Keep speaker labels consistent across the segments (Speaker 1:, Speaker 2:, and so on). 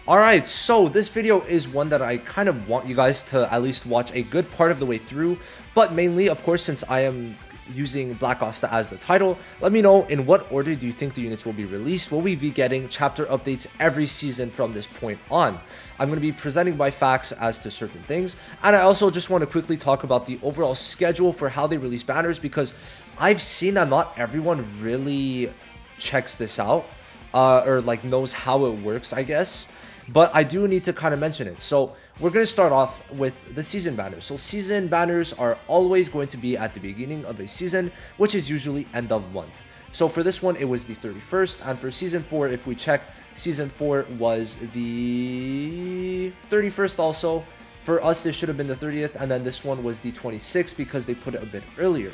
Speaker 1: Alright, so this video is one that I kind of want you guys to at least watch a good part of the way through, but mainly, of course, since I am using Black ASTA as the title, let me know in what order do you think the units will be released. Will we be getting chapter updates every season from this point on? I'm going to be presenting my facts as to certain things, and I also just want to quickly talk about the overall schedule for how they release banners, because I've seen that not everyone really checks this out, or like knows how it works, I guess. But I do need to kind of mention it. So we're going to start off with the season banners. So season banners are always going to be at the beginning of a season, which is usually end of month. So for this one, it was the 31st. And for season 4, if we check, season 4 was the 31st also. For us, this should have been the 30th. And then this one was the 26th because they put it a bit earlier.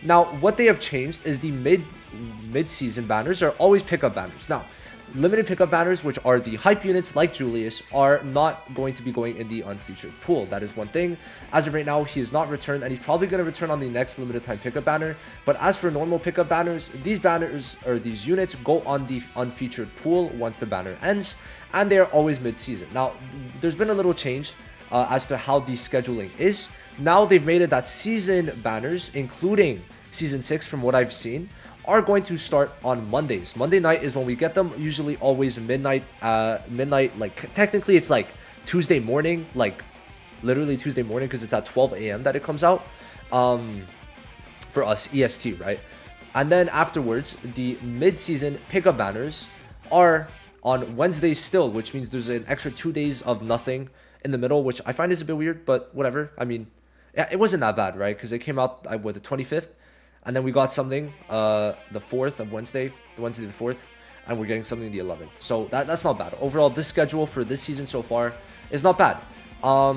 Speaker 1: Now, what they have changed is the mid-season banners are always pickup banners. Now, limited pickup banners, which are the hype units like Julius, are not going to be going in the unfeatured pool. That is one thing. As of right now, he is not returned, and he's probably going to return on the next limited time pickup banner. But as for normal pickup banners, these units go on the unfeatured pool once the banner ends, and they are always mid-season. Now, there's been a little change as to how the scheduling is. Now they've made it that season banners, including season 6 from what I've seen, are going to start on Mondays. Monday night is when we get them, usually always midnight, like technically it's like Tuesday morning, like literally Tuesday morning, because it's at 12 a.m. that it comes out for us, EST, right? And then afterwards, the mid-season pickup banners are on Wednesdays still, which means there's an extra 2 days of nothing in the middle, which I find is a bit weird, but whatever. I mean, yeah, it wasn't that bad, right? Because it came out, the 25th. And then we got something the 4th of Wednesday, the 4th, and we're getting something the 11th. So that's not bad. Overall, this schedule for this season so far is not bad. We're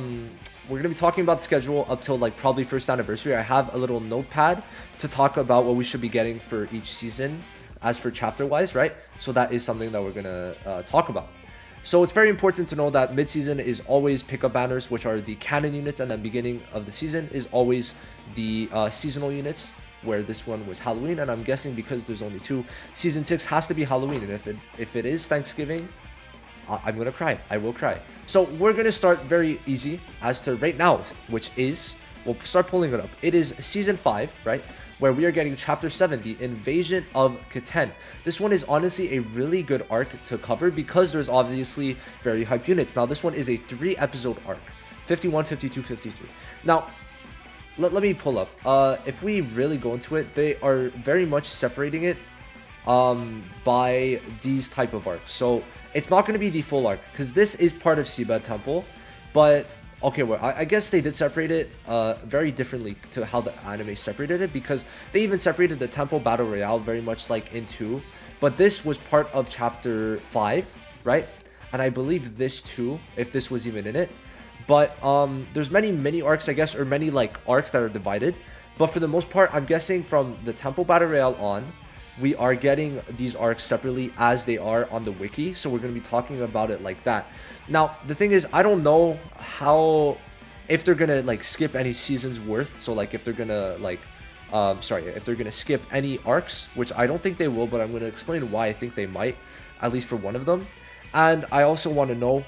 Speaker 1: going to be talking about the schedule up till like probably first anniversary. I have a little notepad to talk about what we should be getting for each season as for chapter wise, right? So that is something that we're going to talk about. So it's very important to know that mid-season is always pickup banners, which are the canon units, and then beginning of the season is always the seasonal units, where this one was Halloween, and I'm guessing because there's only 2, season 6 has to be Halloween, and if it is Thanksgiving, I'm gonna cry. I will cry. So we're gonna start very easy as to right now, which is, we'll start pulling it up. It is season 5, right, where we are getting chapter 7, the Invasion of Catan. This one is honestly a really good arc to cover because there's obviously very hype units. Now this one is a 3-episode arc, 51, 52, 53. Now let me pull up. If we really go into it, they are very much separating it by these type of arcs. So it's not going to be the full arc, because this is part of Seabed Temple. But okay, well, I guess they did separate it very differently to how the anime separated it, because they even separated the Temple Battle Royale very much like in 2. But this was part of chapter 5, right? And I believe this too, if this was even in it. But there's many mini arcs, I guess, or many like arcs that are divided. But for the most part, I'm guessing from the Temple Battle Royale on, we are getting these arcs separately as they are on the wiki. So we're going to be talking about it like that. Now, the thing is, I don't know if they're going to like skip any seasons worth. So like if they're going to like, if they're going to skip any arcs, which I don't think they will, but I'm going to explain why I think they might, at least for one of them. And I also want to know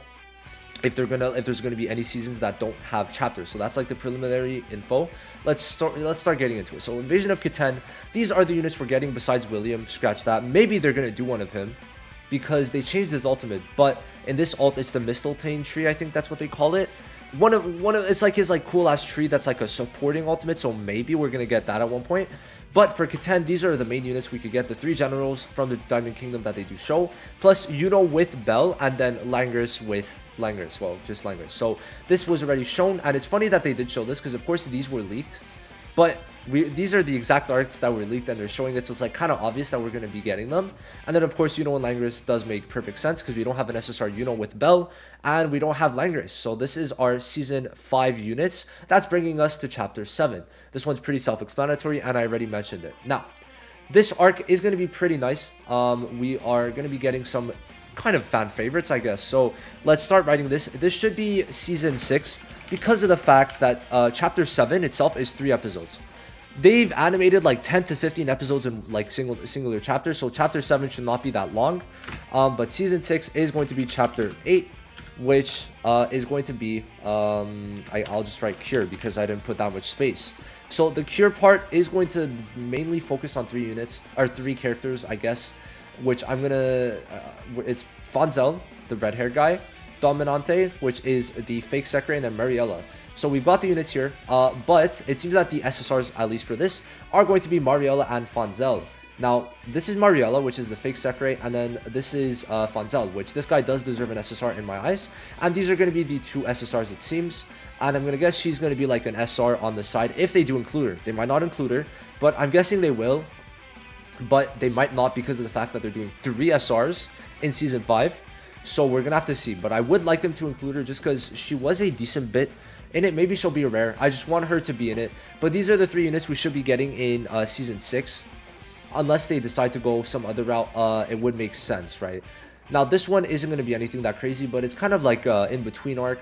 Speaker 1: if there's gonna be any seasons that don't have chapters. So that's like the preliminary info. Let's start getting into it. So Invasion of Catan, these are the units we're getting besides William. Scratch that. Maybe they're gonna do one of him, because they changed his ultimate. But in this ult, it's the Mistletoe tree. I think that's what they call it. One of it's like his like cool ass tree that's like a supporting ultimate. So maybe we're gonna get that at one point. But for Catan, these are the main units we could get. The 3 generals from the Diamond Kingdom that they do show. Plus, with Bell, and then Langurs with Langurs. Well, just Langurs. So this was already shown. And it's funny that they did show this, because of course these were leaked. But these are the exact arcs that were leaked, and they're showing it. So it's like kind of obvious that we're going to be getting them. And then of course, and Langurs does make perfect sense, because we don't have an SSR with Bell, and we don't have Langurs. So this is our season 5 units. That's bringing us to chapter 7. This one's pretty self-explanatory, and I already mentioned it. Now, this arc is going to be pretty nice. We are going to be getting some kind of fan favorites, I guess. So let's start writing this. This should be season 6, because of the fact that chapter 7 itself is 3 episodes. They've animated like 10 to 15 episodes in like singular chapters, so chapter 7 should not be that long. But season 6 is going to be chapter 8, which is going to be, I'll just write cure because I didn't put that much space. So the cure part is going to mainly focus on 3 units, or 3 characters, I guess, which I'm gonna, it's Fonzel, the red-haired guy, Dominante, which is the fake Sekre, and then Mariella. So we've got the units here, but it seems that the SSRs, at least for this, are going to be Mariella and Fonzel. Now, this is Mariella, which is the fake Sekre, and then this is Fonzel, which this guy does deserve an SSR in my eyes. And these are going to be the 2 SSRs, it seems. And I'm going to guess she's going to be like an SR on the side, if they do include her. They might not include her, but I'm guessing they will. But they might not because of the fact that they're doing 3 SRs in Season 5. So we're going to have to see. But I would like them to include her just because she was a decent bit in it. Maybe she'll be a rare. I just want her to be in it. But these are the 3 units we should be getting in Season 6. Unless they decide to go some other route, it would make sense, right? Now, this one isn't going to be anything that crazy, but it's kind of like in-between arc,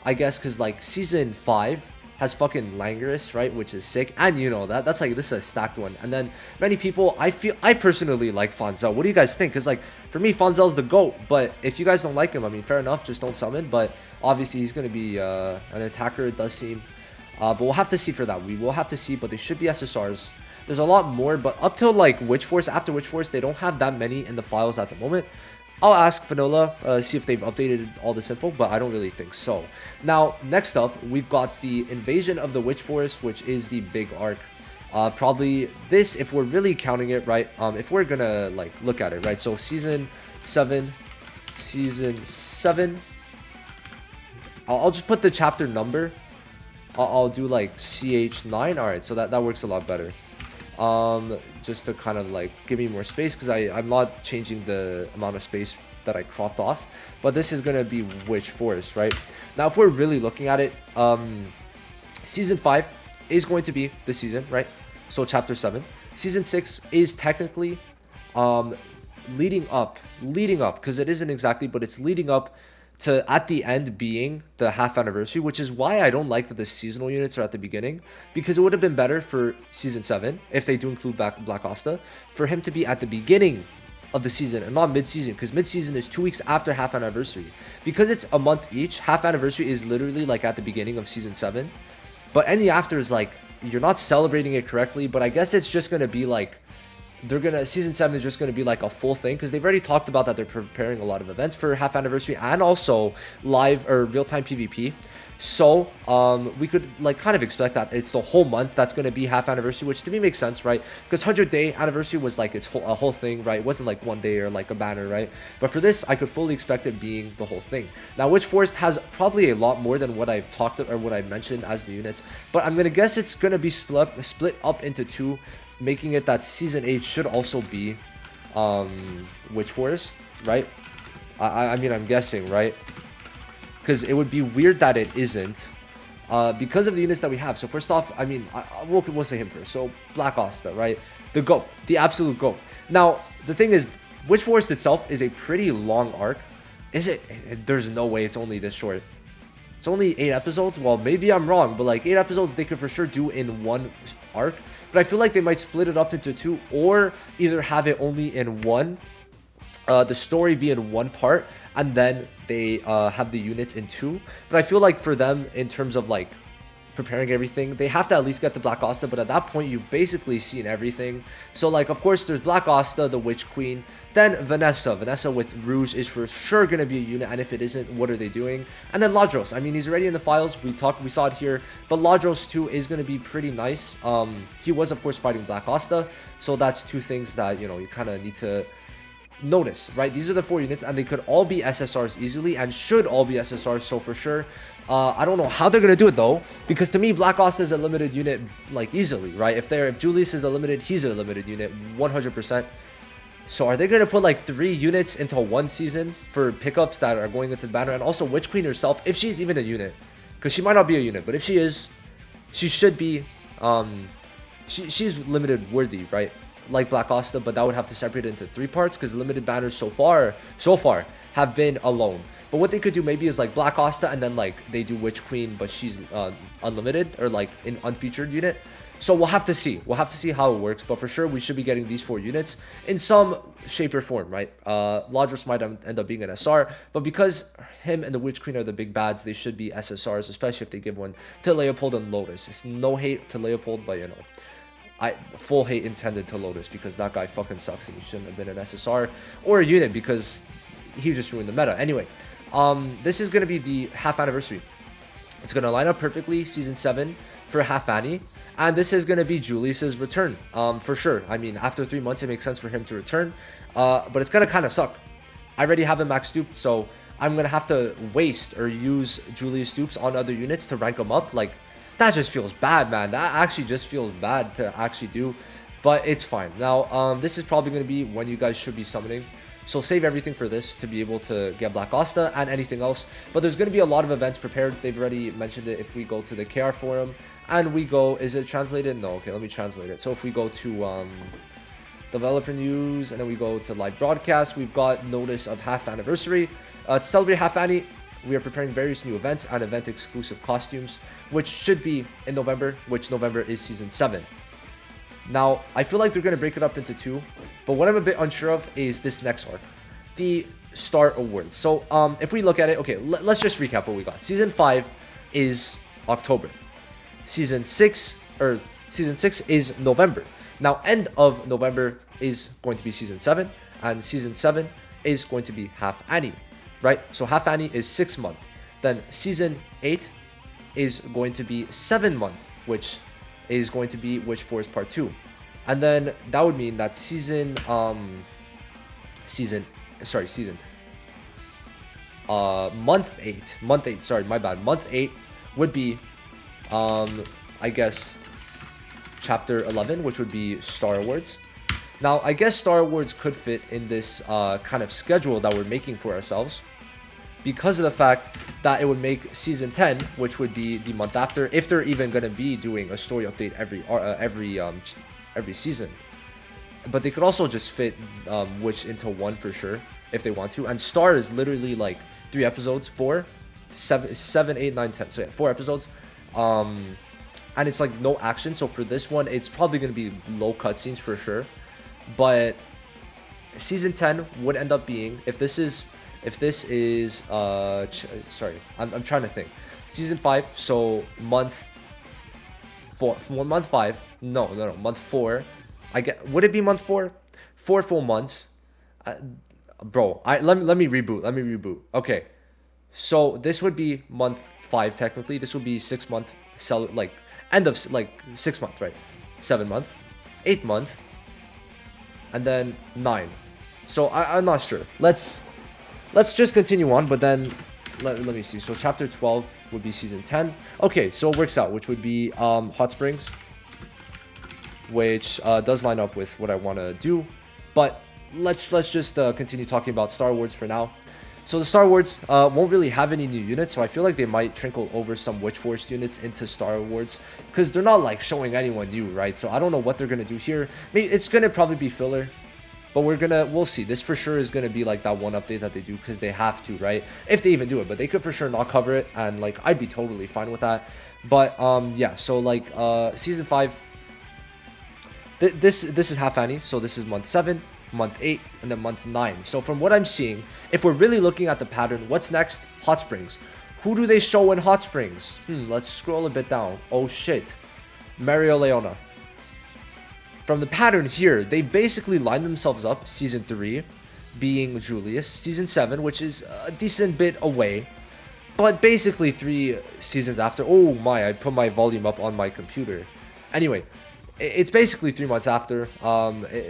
Speaker 1: I guess, because, like, Season 5 has fucking Langris, right, which is sick, and you know, that's like, this is a stacked one. And then many people, I personally like Fonzel. What do you guys think? Because, like, for me, Fonzel's the GOAT, but if you guys don't like him, I mean, fair enough, just don't summon. But obviously, he's going to be an attacker, it does seem. But we'll have to see for that. We will have to see, but they should be SSRs. There's a lot more, but up till like Witch Force, after Witch Force, they don't have that many in the files at the moment. I'll ask Vanilla, see if they've updated all this info, but I don't really think so. Now, next up, we've got the Invasion of the Witch Forest, which is the big arc. Probably this, if we're really counting it, right, if we're gonna like look at it, right, so season 7, I'll just put the chapter number. I'll do like CH9. All right, so that works a lot better. Just to kind of like give me more space, because I'm not changing the amount of space that I cropped off, but this is gonna be Witch Forest, right? Now, if we're really looking at it, season 5 is going to be this season, right? So chapter 7. Season 6 is technically leading up, because it isn't exactly, but it's leading up to at the end being the half anniversary, which is why I don't like that the seasonal units are at the beginning, because it would have been better for season 7, if they do include Black Asta, for him to be at the beginning of the season and not mid-season, because mid-season is 2 weeks after half anniversary. Because it's a month each, half anniversary is literally like at the beginning of season 7, but any after is like, you're not celebrating it correctly. But I guess it's just gonna be like, season 7 is just going to be like a full thing, because they've already talked about that they're preparing a lot of events for half anniversary and also live or real-time PvP. So we could like kind of expect that it's the whole month that's going to be half anniversary, which to me makes sense, right? Because 100-day anniversary was like a whole thing, right? It wasn't like one day or like a banner, right? But for this, I could fully expect it being the whole thing. Now, Witch Forest has probably a lot more than what I've talked or what I've mentioned as the units, but I'm going to guess it's going to be split up into 2, making it that season 8 should also be Witch Forest, right? I mean, I'm guessing, right? Because it would be weird that it isn't, because of the units that we have. So first off, I mean, we'll say him first. So Black Asta, right? The GOAT, the absolute GOAT. Now, the thing is, Witch Forest itself is a pretty long arc. Is it? There's no way it's only this short. It's only 8 episodes? Well, maybe I'm wrong, but like 8 episodes they could for sure do in one arc. But I feel like they might split it up into 2, or either have it only in one, the story be in one part, and then they have the units in 2. But I feel like for them, in terms of like preparing everything, they have to at least get the Black Asta, but at that point you've basically seen everything. So like, of course, there's Black Asta, the Witch Queen, then Vanessa with Rouge is for sure going to be a unit, and if it isn't, what are they doing? And then Ladros, I mean, he's already in the files, we saw it here, but Ladros too is going to be pretty nice. He was of course fighting Black Asta, so that's 2 things that, you know, you kind of need to notice, right? These are the 4 units, and they could all be SSRs easily, and should all be SSRs, so for sure. I don't know how they're gonna do it though, because to me, Black Asta is a limited unit, like, easily, right? If Julius is a limited, he's a limited unit, 100%. So are they gonna put like 3 units into 1 season for pickups that are going into the banner? And also Witch Queen herself, if she's even a unit, because she might not be a unit, but if she is, she should be, she's limited worthy, right? Like Black Asta, but that would have to separate it into 3 parts, because limited banners so far have been alone. But what they could do maybe is like Black Asta, and then like they do Witch Queen, but she's unlimited, or like an unfeatured unit. So we'll have to see. We'll have to see how it works. But for sure, we should be getting these 4 units in some shape or form, right? Lodros might end up being an SR, but because him and the Witch Queen are the big bads, they should be SSRs, especially if they give one to Leopold and Lotus. It's no hate to Leopold, but you know, full hate intended to Lotus because that guy fucking sucks and he shouldn't have been an SSR or a unit because he just ruined the meta. Anyway, this is going to be the half anniversary. It's going to line up perfectly, Season 7 for Half Annie. And this is going to be Julius's return, for sure. I mean, after 3 months, it makes sense for him to return. But it's going to kind of suck. I already have him max duped, so I'm going to have to waste or use Julius dupes on other units to rank them up. Like, that just feels bad, man. That actually just feels bad to actually do. But it's fine. Now, this is probably going to be when you guys should be summoning. So save everything for this to be able to get Black Asta and anything else. But there's going to be a lot of events prepared. They've already mentioned it. If we go to the KR forum and we go, is it translated? No, okay, let me translate it. So if we go to developer news and then we go to live broadcast, we've got notice of half anniversary. To celebrate Half Annie, we are preparing various new events and event exclusive costumes, which should be in November, which November is Season 7. Now, I feel like they're going to break it up into 2, but what I'm a bit unsure of is this next arc, the Star Awards. So, if we look at it, okay, let's just recap what we got. Season 5 is October. Season 6 is November. Now, end of November is going to be Season 7, and Season 7 is going to be Half Annie, right? So, Half Annie is 6 months. Then Season 8 is going to be 7 months, which is going to be Witch Force Part 2. And then that would mean that month 8, sorry, my bad. Month 8 would be, I guess, Chapter 11, which would be Star Awards. Now, I guess Star Awards could fit in this kind of schedule that we're making for ourselves, because of the fact that it would make Season 10, which would be the month after, if they're even going to be doing a story update every season. But they could also just fit Witch into one for sure, if they want to. And Star is literally like 3 episodes, 7, 8, 9, 10. So yeah, 4 episodes. And it's like no action. So for this one, it's probably going to be low cutscenes for sure. But Season 10 would end up being, if this is sorry, I'm trying to think. Season 5, so month 5. No, month 4. Would it be month 4? 4 full months. Bro, let me reboot. Okay. So this would be month 5 technically. This would be 6 month end of 6 month, right? 7 month, 8 month, and then 9. So I'm not sure. Let's just continue on, but then let me see. So chapter 12 would be Season 10. Okay, so it works out, which would be Hot Springs, which does line up with what I want to do. But let's just continue talking about Star Awards for now. So the Star Awards won't really have any new units, so I feel like they might trickle over some Witch Force units into Star Awards, because they're not like showing anyone new, right? So I don't know what they're gonna do here. Maybe it's gonna probably be filler. But we'll see. This for sure is going to be like that one update that they do because they have to, right? If they even do it, but they could for sure not cover it. And like, I'd be totally fine with that. But yeah, so like Season 5, this is Half Annie. So this is month 7, month 8, and then month 9. So from what I'm seeing, if we're really looking at the pattern, what's next? Hot Springs. Who do they show in Hot Springs? Let's scroll a bit down. Oh shit. Mario Leona. From the pattern here, they basically lined themselves up. Season 3 being Julius. Season 7, which is a decent bit away. But basically 3 seasons after. Oh my, I put my volume up on my computer. Anyway, it's basically 3 months after.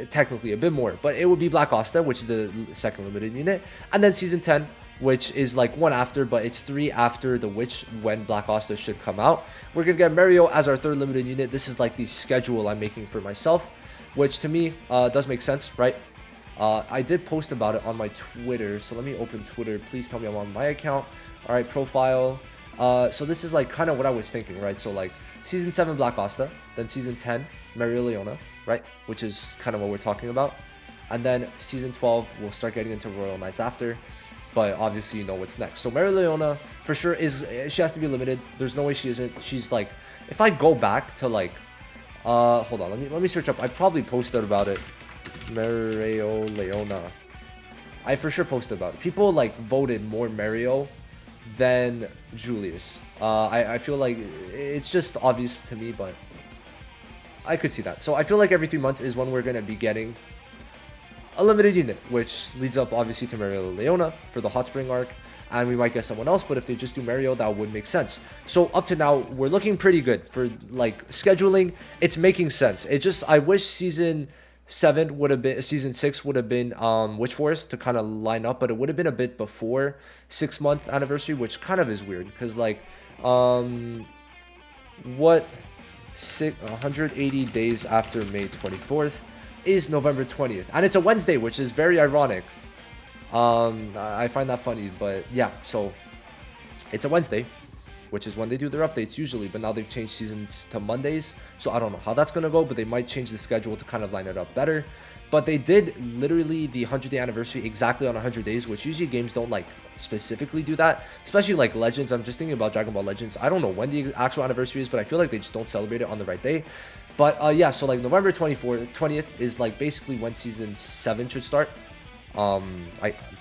Speaker 1: Technically a bit more. But it would be Black Asta, which is the second limited unit. And then Season 10, which is like 1 after, but it's 3 after the Witch when Black Asta should come out. We're going to get Mario as our 3rd limited unit. This is like the schedule I'm making for myself, which to me does make sense, right? I did post about it on my Twitter, so let me open Twitter. Please tell me I'm on my account. All right, profile. So this is like kind of what I was thinking, right? So like Season 7 Black Asta, then Season 10 Mario Leona, right? Which is kind of what we're talking about. And then Season 12, we'll start getting into Royal Knights after. But obviously you know what's next. So Mario Leona, for sure, she has to be limited. There's no way she isn't. She's like, if I go back to like Hold on, let me search up. I probably posted about it. Mario Leona. I for sure posted about it. People like voted more Mario than Julius. I feel like it's just obvious to me, but I could see that. So I feel like every 3 months is when we're gonna be getting a limited unit, which leads up obviously to Mario Leona for the Hot Spring arc, and we might get someone else, but if they just do Mario, that would make sense. So up to now, we're looking pretty good for like scheduling. It's making sense. It just, I wish season 6 would have been Witch Forest to kind of line up, but it would have been a bit before 6-month anniversary, which kind of is weird because like 180 days after May 24th is November 20th, and it's a Wednesday, which is very ironic. I find that funny, but yeah, so it's a Wednesday, which is when they do their updates usually, but now they've changed seasons to Mondays, so I don't know how that's gonna go, but they might change the schedule to kind of line it up better. But they did literally the 100-day anniversary exactly on 100 days, which usually games don't like specifically do that, especially like Legends. I'm just thinking about Dragon Ball Legends. I don't know when the actual anniversary is, but I feel like they just don't celebrate it on the right day. But yeah, so like November 20th is like basically when season 7 should start. I'm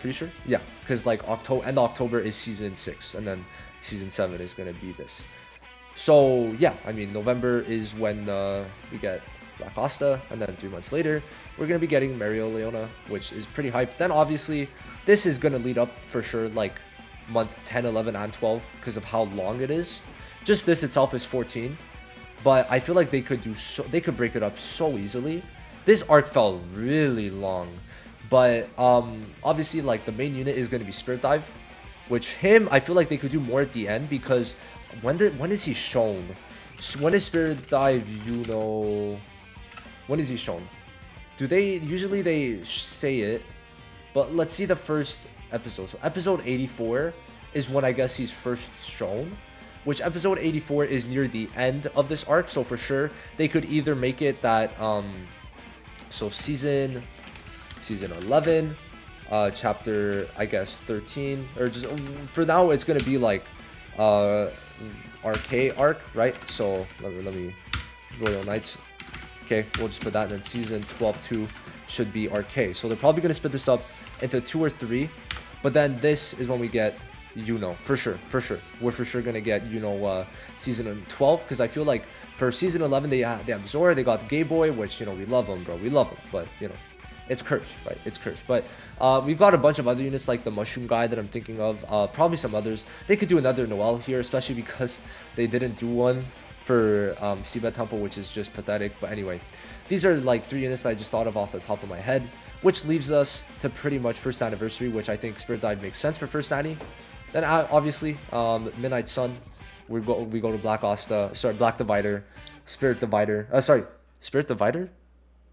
Speaker 1: pretty sure, yeah, because like October is season 6, and then season 7 is gonna be this. So yeah, I mean November is when we get Black Asta, and then 3 months later we're gonna be getting Mario Leona, which is pretty hype. Then obviously this is gonna lead up for sure like month 10, 11, and 12 because of how long it is. Just this itself is 14, but I feel like they could break it up so easily. This arc felt really long, but obviously like the main unit is gonna be Spirit Dive, which him I feel like they could do more at the end, because when is he shown? When is Spirit Dive, you know, when is he shown? Do they usually say it? But let's see the first episode. So episode 84 is when I guess he's first shown, which episode 84 is near the end of this arc. So for sure they could either make it that so season 11, chapter I guess 13, or just for now it's gonna be like RK arc, right? So let me Royal Knights. Okay, we'll just put that, and then season 12-2 should be RK. So they're probably gonna split this up into 2 or 3, but then this is when we get for sure. We're for sure gonna get season 12, because I feel like for season 11 they have Zora, they got Gay Boy, which we love him, bro. We love him, but it's cursed, right? It's cursed. But we've got a bunch of other units like the Mushroom Guy that I'm thinking of. Probably some others. They could do another Noel here, especially because they didn't do one for Seabed Temple, which is just pathetic. But anyway, these are like 3 units that I just thought of off the top of my head, which leaves us to pretty much first anniversary, which I think Spirit Dive makes sense for first annie. Then obviously Midnight Sun, we go to Black Asta, sorry, Black Divider, Spirit Divider,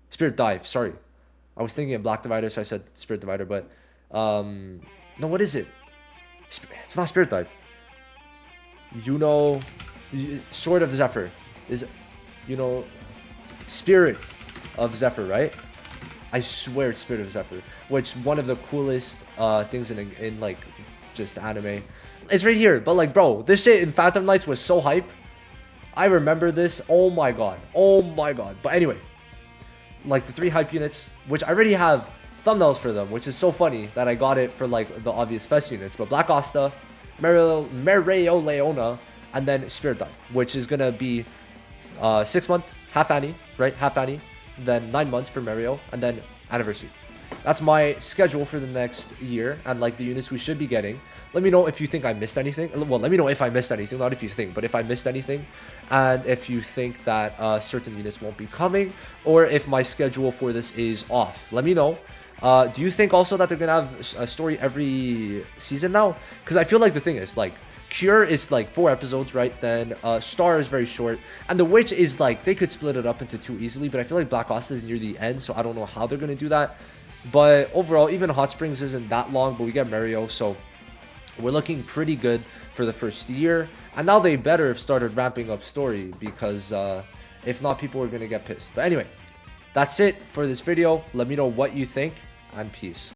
Speaker 1: Spirit Dive, sorry. I was thinking of Black Divider, so I said Spirit Divider, but no, what is it? It's not Spirit Dive. Sword of Zephyr is, Spirit of Zephyr, right? I swear it's Spirit of Zephyr, which one of the coolest things in like just anime. It's right here, but like, bro, this shit in Phantom Knights was so hype. I remember this. Oh my god. But anyway, like the 3 hype units, which I already have thumbnails for them, which is so funny that I got it for like the obvious fest units. But Black Asta, Mario Leona, and then Spirit Dive, which is gonna be 6 month, half annie, right? Half annie, then 9 months for Mario, and then anniversary. That's my schedule for the next year, and like the units we should be getting. Let me know if you think I missed anything. Well, let me know if I missed anything, not if you think, but if I missed anything, and if you think that certain units won't be coming, or if my schedule for this is off. Let me know. Do you think also that they're gonna have a story every season now? Because I feel like the thing is, like, Cure is like 4 episodes, right? Then Star is very short, and The Witch is like, they could split it up into 2 easily, but I feel like Black Asta is near the end, so I don't know how they're gonna do that. But overall, even Hot Springs isn't that long, but we get Mario, so we're looking pretty good for the first year. And now they better have started ramping up story, because if not, people are gonna get pissed. But anyway, that's it for this video. Let me know what you think, and peace.